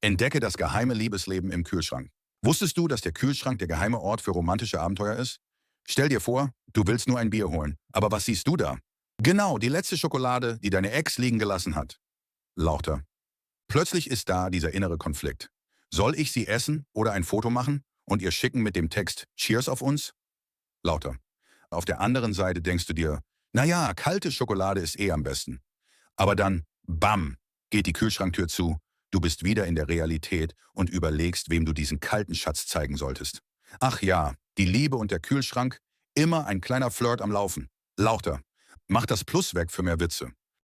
Entdecke das geheime Liebesleben im Kühlschrank. Wusstest du, dass der Kühlschrank der geheime Ort für romantische Abenteuer ist? Stell dir vor, du willst nur ein Bier holen. Aber was siehst du da? Genau, die letzte Schokolade, die deine Ex liegen gelassen hat. Lauter. Plötzlich ist da dieser innere Konflikt. Soll ich sie essen oder ein Foto machen und ihr schicken mit dem Text Cheers auf uns? Lauter. Auf der anderen Seite denkst du dir, naja, kalte Schokolade ist eh am besten. Aber dann, bam, geht die Kühlschranktür zu, du bist wieder in der Realität und überlegst, wem du diesen kalten Schatz zeigen solltest. Ach ja, die Liebe und der Kühlschrank, immer ein kleiner Flirt am Laufen. Lauter. Mach das Plus weg für mehr Witze.